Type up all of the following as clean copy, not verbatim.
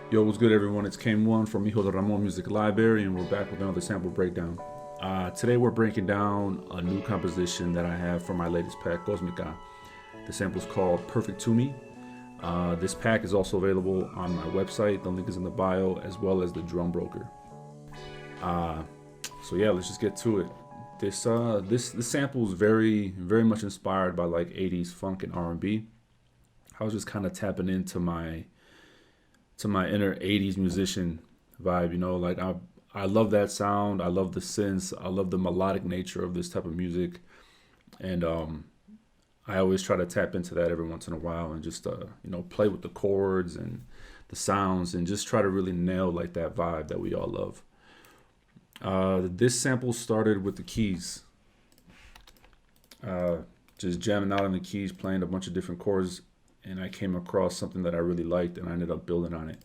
Yo, what's good, everyone? It's Kane1 from Hijo De Ramon Music Library, and we're back with another sample breakdown. Today, we're breaking down a new composition that I have for my latest pack, COSMICA. The sample is called Perfect to Me. This pack is also available on my website. The link is in the bio, as well as the drum broker. So yeah, let's just get to it. This sample is very much inspired by like 80s funk and R&B. I was just kind of tapping into my inner 80s musician vibe, you know, like I love that sound. I love the synths. I love the melodic nature of this type of music. And I always try to tap into that every once in a while and just play with the chords and the sounds and just try to really nail like that vibe that we all love. This sample started with the keys. Just jamming out on the keys, playing a bunch of different chords, and I came across something that I really liked, and I ended up building on it.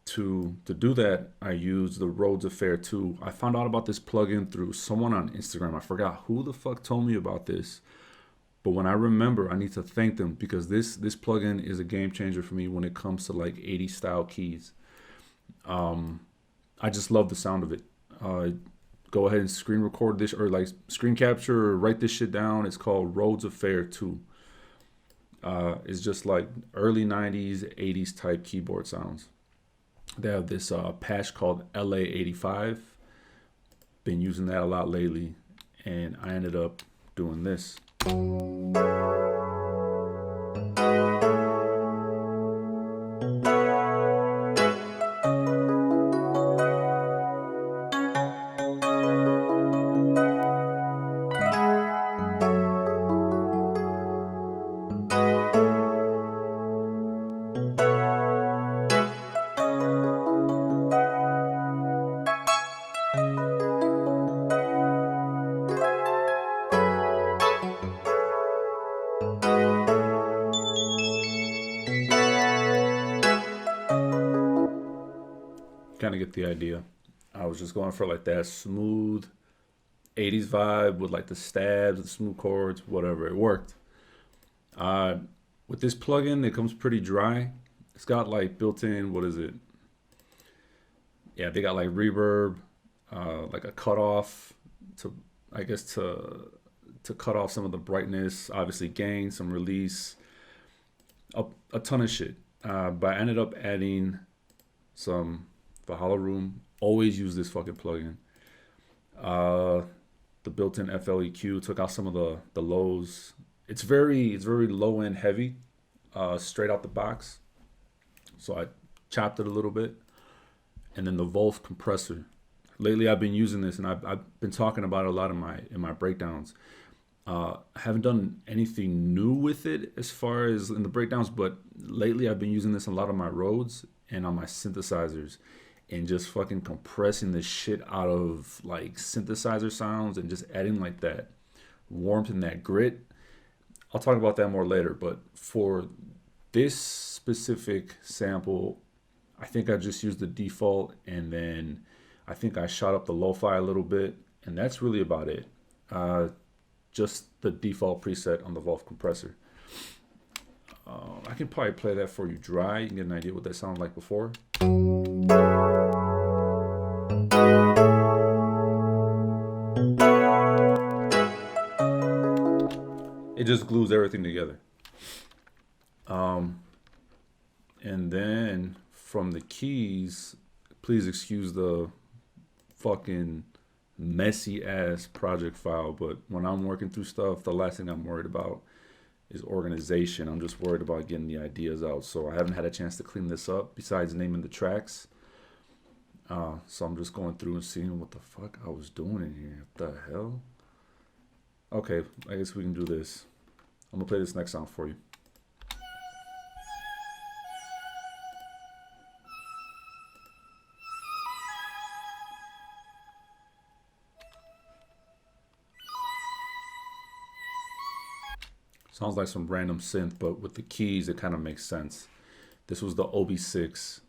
To do that, I used the Rhodes Affair 2. I found out about this plugin through someone on Instagram. I forgot who the fuck told me about this, but when I remember, I need to thank them because this plugin is a game changer for me when it comes to like 80s style keys. I just love the sound of it. Go ahead and screen record this or like screen capture or write this shit down. It's called Rhodes Affair 2. It's just like early 90s, 80s type keyboard sounds. They have this patch called LA85. Been using that a lot lately, and I ended up doing this. Kind of get the idea. I was just going for like that smooth 80s vibe with like the stabs, the smooth chords, whatever. It worked. With this plugin, it comes pretty dry. It's got like built-in, what is it? Yeah, they got like reverb, like a cutoff to, I guess to cut off some of the brightness. Obviously, gain some release, a ton of shit. But I ended up adding some Valhalla Room. Always use this fucking plugin. The built-in FLEQ took out some of the lows. It's very low end heavy, straight out the box. So I chopped it a little bit, and then the Wolf compressor. Lately, I've been using this, and I've been talking about it a lot in my breakdowns. I haven't done anything new with it as far as in the breakdowns, but lately I've been using this in a lot of my Rhodes and on my synthesizers, and just fucking compressing the shit out of like synthesizer sounds and just adding like that warmth and that grit. I'll talk about that more later, but for this specific sample, I think I just used the default, and then I think I shot up the lo-fi a little bit, and that's really about it. Just the default preset on the Wolf compressor. I can probably play that for you dry. You can get an idea what that sounded like before. It just glues everything together. And then from the keys, please excuse the fucking messy ass project file, but when I'm working through stuff, the last thing I'm worried about is organization. I'm just worried about getting the ideas out. So I haven't had a chance to clean this up besides naming the tracks. So I'm just going through and seeing what the fuck I was doing in here. What the hell? Okay, I guess we can do this. I'm gonna play this next sound for you. Sounds like some random synth, but with the keys, it kind of makes sense. This was the OB6,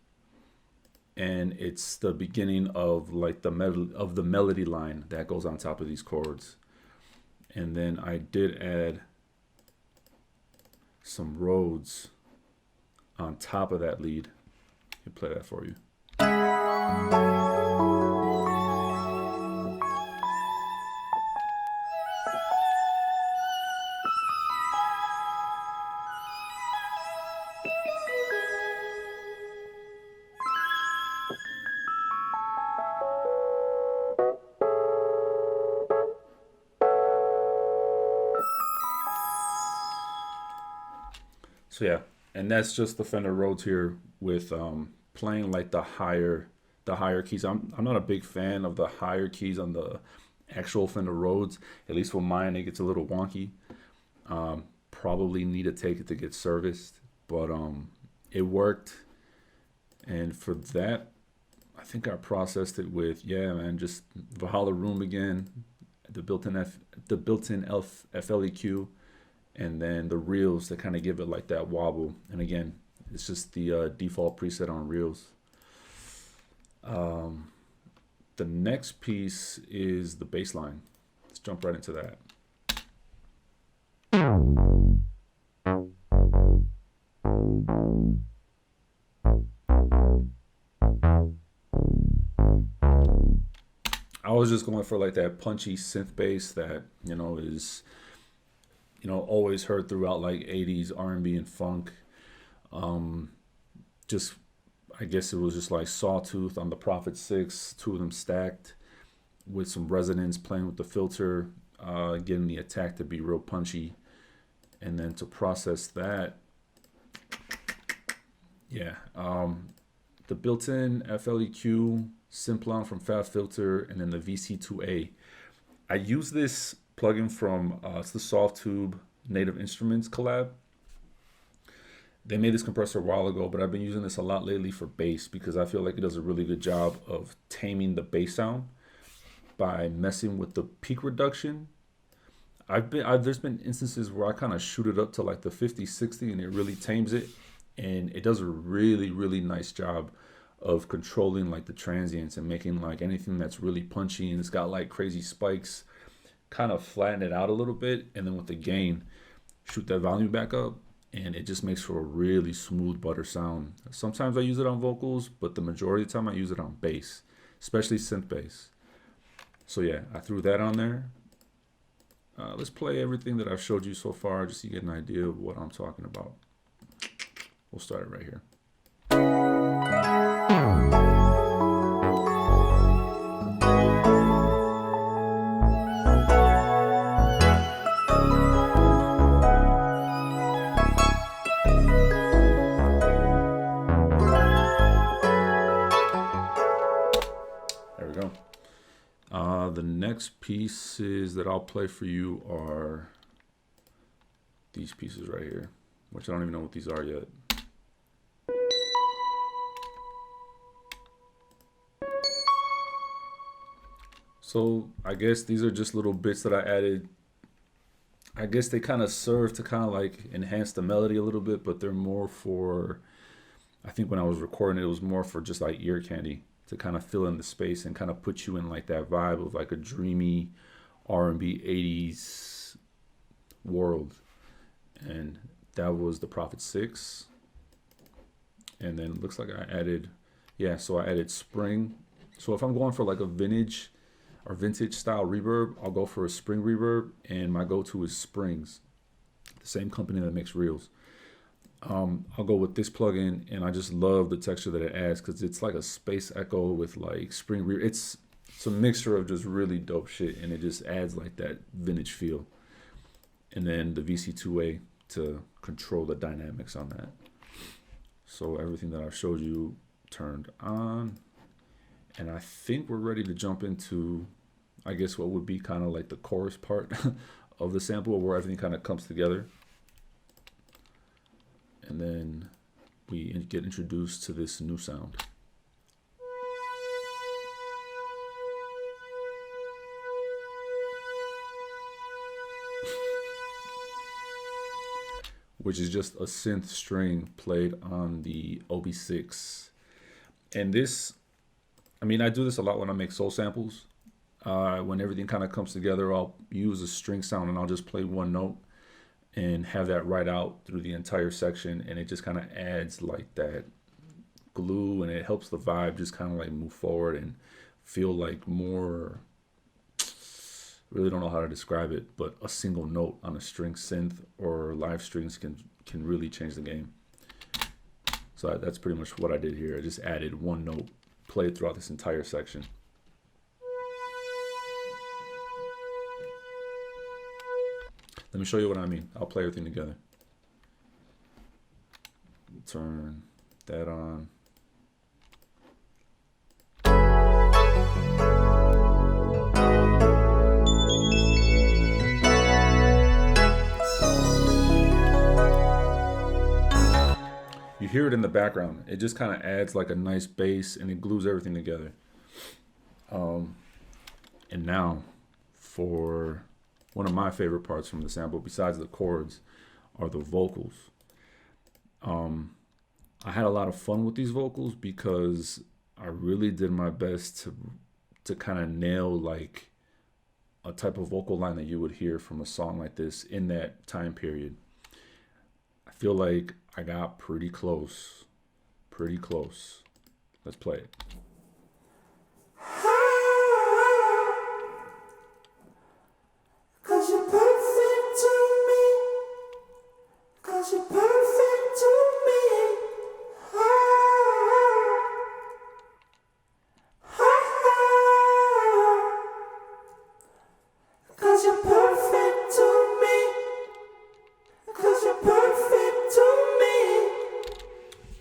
and it's the beginning of like the melody line that goes on top of these chords. And then I did add some Rhodes on top of that lead. Can play that for you. So yeah, and that's just the Fender Rhodes here with playing like the higher keys. I'm not a big fan of the higher keys on the actual Fender Rhodes. At least for mine, it gets a little wonky. Probably need to take it to get serviced, but it worked. And for that, I think I processed it with, yeah, man, just Valhalla Room again, the built-in FLEQ, and then the reels that kind of give it like that wobble. And again, it's just the default preset on reels. The next piece is the bass line. Let's jump right into that. I was just going for like that punchy synth bass that, is, always heard throughout like 80s R&B and funk. Just, I guess it was just like Sawtooth on the Prophet 6, two of them stacked with some resonance, playing with the filter, getting the attack to be real punchy. And then to process that, yeah, the built-in FLEQ, Simplon from Fab Filter, and then the VC2A. I use this plugin from it's the Softtube Native Instruments collab. They made this compressor a while ago, but I've been using this a lot lately for bass because I feel like it does a really good job of taming the bass sound by messing with the peak reduction. There's been instances where I kind of shoot it up to like the 50, 60, and it really tames it, and it does a really, really nice job of controlling like the transients and making like anything that's really punchy and it's got like crazy spikes, kind of flatten it out a little bit, and then with the gain, shoot that volume back up, and it just makes for a really smooth butter sound. Sometimes I use it on vocals, but the majority of the time I use it on bass, especially synth bass. So yeah, I threw that on there. Let's play everything that I've showed you so far just so you get an idea of what I'm talking about. We'll start it right here. There we go. The next pieces that I'll play for you are these pieces right here, which I don't even know what these are yet. So I guess these are just little bits that I added. I guess they kind of serve to kind of like enhance the melody a little bit, but they're more for, I think when I was recording it was more for just like ear candy to kind of fill in the space and kind of put you in like that vibe of like a dreamy R&B 80s world. And that was the Prophet 6. And then it looks like I added, yeah, so I added spring. So if I'm going for like a vintage style reverb, I'll go for a spring reverb, and my go-to is Springs, the same company that makes reels. I'll go with this plugin, and I just love the texture that it adds because it's like a space echo with like spring reverb. It's a mixture of just really dope shit, and it just adds like that vintage feel. And then the VC2A to control the dynamics on that. So everything that I've showed you turned on. And I think we're ready to jump into, I guess, what would be kind of like the chorus part of the sample where everything kind of comes together. And then we get introduced to this new sound. Which is just a synth string played on the OB6. And this, I mean, I do this a lot when I make soul samples. When everything kind of comes together, I'll use a string sound and I'll just play one note and have that ride out through the entire section. And it just kind of adds like that glue, and it helps the vibe just kind of like move forward and feel like more, really don't know how to describe it, but a single note on a string synth or live strings can really change the game. So that's pretty much what I did here. I just added one note, played throughout this entire section. Let me show you what I mean. I'll play everything together. Turn that on. You hear it in the background. It just kind of adds like a nice bass, and it glues everything together. And now for one of my favorite parts from the sample, besides the chords, are the vocals. I had a lot of fun with these vocals because I really did my best to kind of nail like a type of vocal line that you would hear from a song like this in that time period. I feel like I got pretty close. Pretty close. Let's play it.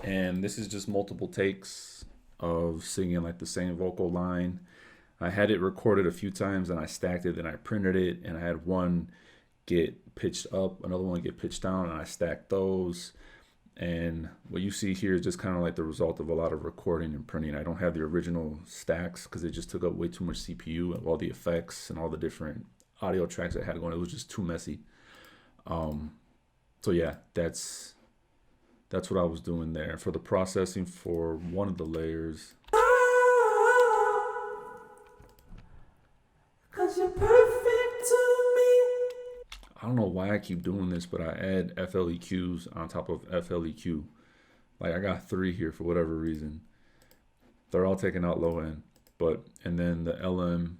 And this is just multiple takes of singing like the same vocal line. I had it recorded a few times and I stacked it and I printed it, and I had one get pitched up, another one get pitched down, and I stacked those. And what you see here is just kind of like the result of a lot of recording and printing. I don't have the original stacks because it just took up way too much CPU and all the effects and all the different audio tracks I had going. It was just too messy. So yeah, that's what I was doing there. For the processing for one of the layers, "'Cause you're perfect to me." I don't know why I keep doing this, but I add FLEQs on top of FLEQ. Like I got 3 here for whatever reason. They're all taken out low end. And then the LM,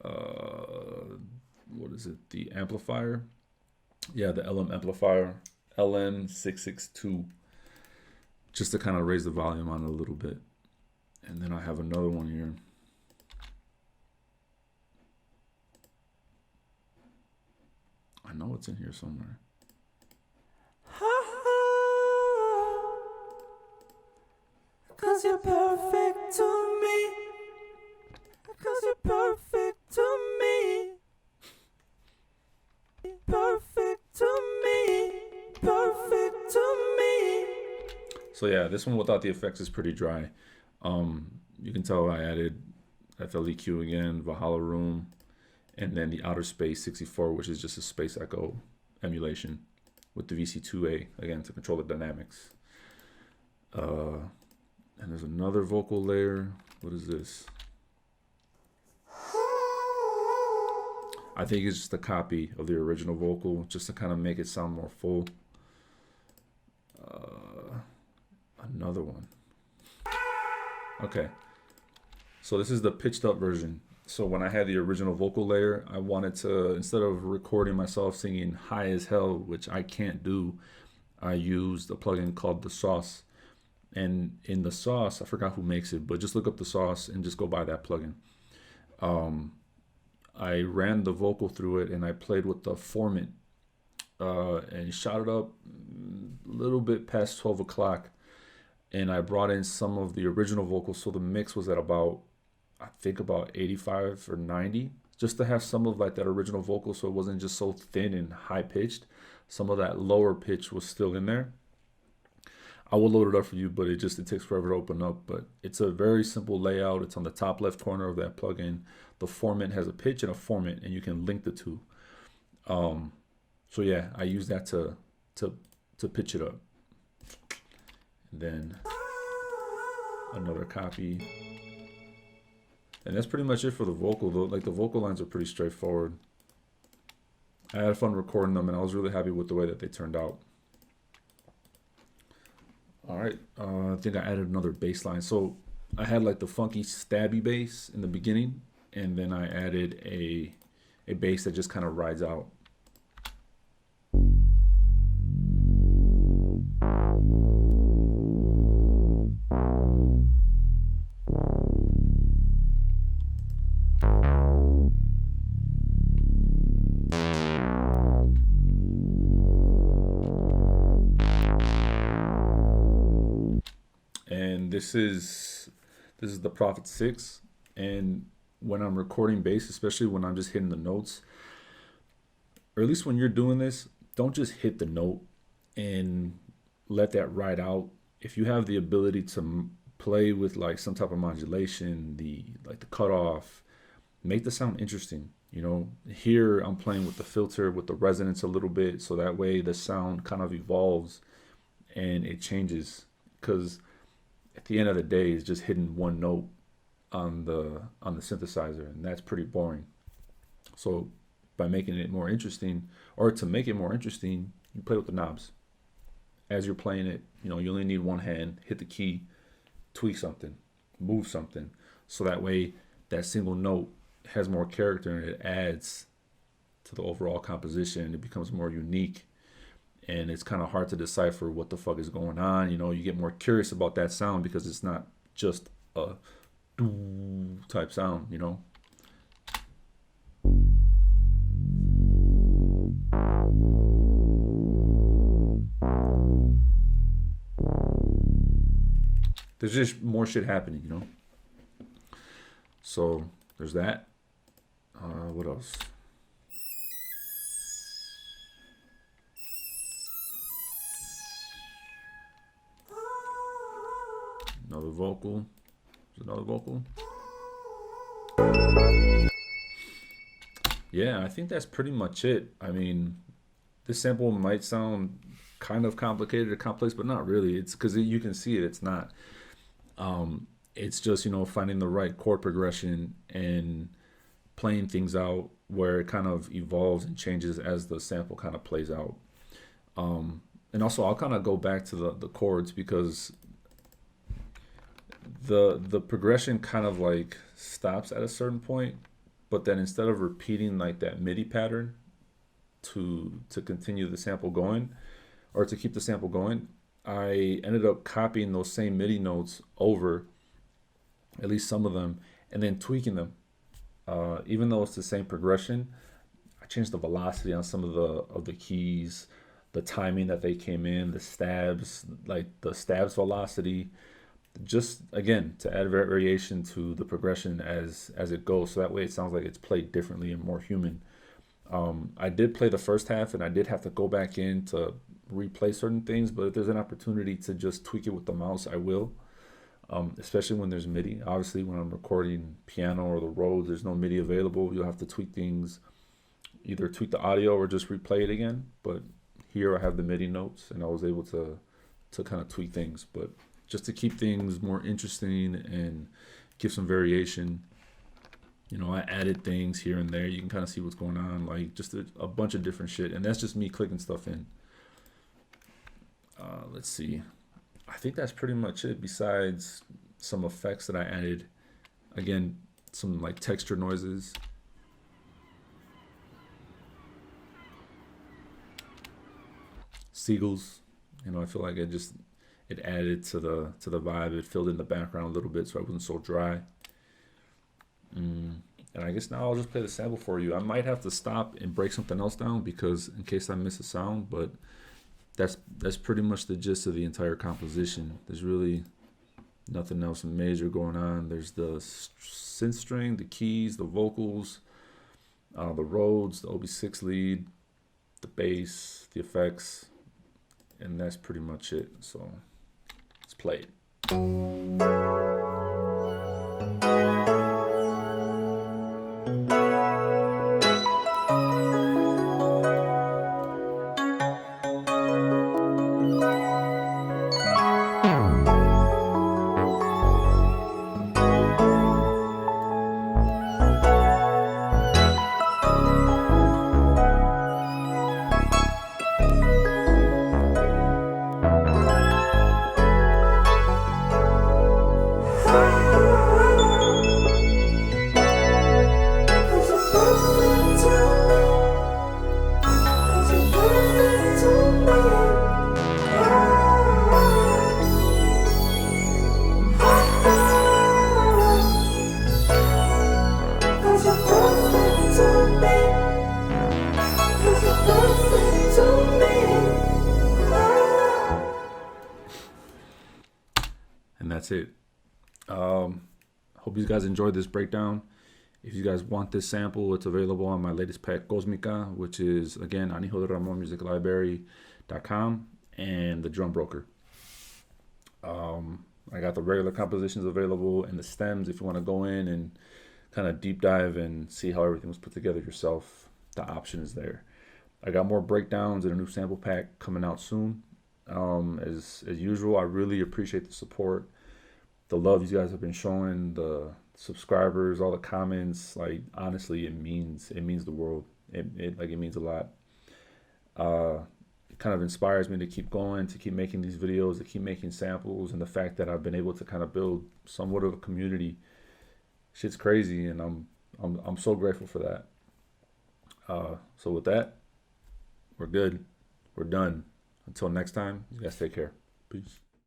what is it? The amplifier. Yeah, the LM amplifier, LM662, just to kind of raise the volume on it a little bit. And then I have another one here. I know it's in here somewhere. "'Cause you're perfect to me. 'Cause you're perfect to me. Perfect to me. Perfect to me." So yeah, this one without the effects is pretty dry. You can tell I added FLEQ again, Valhalla Room, and then the Outer Space 64, which is just a Space Echo emulation with the VC2A, again, to control the dynamics. And there's another vocal layer. What is this? I think it's just a copy of the original vocal, just to kind of make it sound more full. Another one. Okay. So this is the pitched up version. So when I had the original vocal layer, I wanted to, instead of recording myself singing high as hell, which I can't do, I used a plugin called The Sauce. And in The Sauce, I forgot who makes it, but just look up The Sauce and just go buy that plugin. I ran the vocal through it and I played with the formant and shot it up a little bit past 12 o'clock. And I brought in some of the original vocals. So the mix was at about, I think about 85 or 90, just to have some of like that original vocal. So it wasn't just so thin and high pitched. Some of that lower pitch was still in there. I will load it up for you, but it takes forever to open up. But it's a very simple layout. It's on the top left corner of that plugin. The formant has a pitch and a formant, and you can link the two. So yeah, I use that to pitch it up. And then another copy. And that's pretty much it for the vocal, though. Like the vocal lines are pretty straightforward. I had fun recording them, and I was really happy with the way that they turned out. All right. right. I think I added another bass line. So I had like the funky stabby bass in the beginning, and then I added a bass that just kind of rides out. And this is the Prophet 6. And when I'm recording bass, especially when I'm just hitting the notes, or at least when you're doing this, don't just hit the note and let that ride out. If you have the ability to play with like some type of modulation, the cutoff, make the sound interesting. You know, here I'm playing with the filter, with the resonance a little bit, so that way the sound kind of evolves and it changes. Because at the end of the day, it's just hitting one note on the synthesizer, and that's pretty boring. So by making it more interesting, or to make it more interesting, you play with the knobs. As you're playing it, you know, you only need one hand, hit the key, tweak something, move something, so that way that single note has more character and it adds to the overall composition. It becomes more unique, and it's kind of hard to decipher what the fuck is going on. You know, you get more curious about that sound because it's not just a doo type sound, you know. There's just more shit happening, you know. So there's that. What else? Another vocal. There's another vocal. Yeah, I think that's pretty much it. I mean, this sample might sound kind of complicated or complex, but not really. It's because you can see it. It's not. It's just, you know, finding the right chord progression and playing things out where it kind of evolves and changes as the sample kind of plays out. And also, I'll kind of go back to the chords because the progression kind of like stops at a certain point, but then instead of repeating like that MIDI pattern to continue the sample going, or to keep the sample going, I ended up copying those same MIDI notes over, at least some of them, and then tweaking them. Even though it's the same progression, I changed the velocity on some of the keys, the timing that they came in, the stabs, like the stabs velocity, just again to add variation to the progression as it goes, so that way it sounds like it's played differently and more human. I did play the first half, and I did have to go back in to replay certain things, but if there's an opportunity to just tweak it with the mouse, I will. Especially when there's MIDI. Obviously, when I'm recording piano or the Rhodes, there's no MIDI available. You'll have to tweak things, either tweak the audio or just replay it again. But here I have the MIDI notes, and I was able to kind of tweak things. But just to keep things more interesting and give some variation, you know, I added things here and there. You can kind of see what's going on, like just a bunch of different shit. And that's just me clicking stuff in. Let's see. I think that's pretty much it, besides some effects that I added. Again, some like texture noises. Seagulls. You know, I feel like it added to the vibe. It filled in the background a little bit so I wasn't so dry. And I guess now I'll just play the sample for you. I might have to stop and break something else down because in case I miss a sound, but that's pretty much the gist of the entire composition. There's really nothing else major going on. There's the synth string, the keys, the vocals, the Rhodes, the OB6 lead, the bass, the effects, and that's pretty much it. So let's play it. And that's it. Hope you guys enjoyed this breakdown. If you guys want this sample, it's available on my latest pack, COSMICA, which is, again, on Hijo De Ramon Music Library.com and the Drum Broker. I got the regular compositions available and the stems if you want to go in and kind of deep dive and see how everything was put together yourself. The option is there. I got more breakdowns and a new sample pack coming out soon. As usual, I really appreciate the support, the love you guys have been showing, the subscribers, all the comments. Like, honestly, it means the world. It means a lot. It kind of inspires me to keep going, to keep making these videos, to keep making samples, and the fact that I've been able to kind of build somewhat of a community. Shit's crazy, and I'm so grateful for that. So with that, we're good. We're done. Until next time, you guys take care. Peace.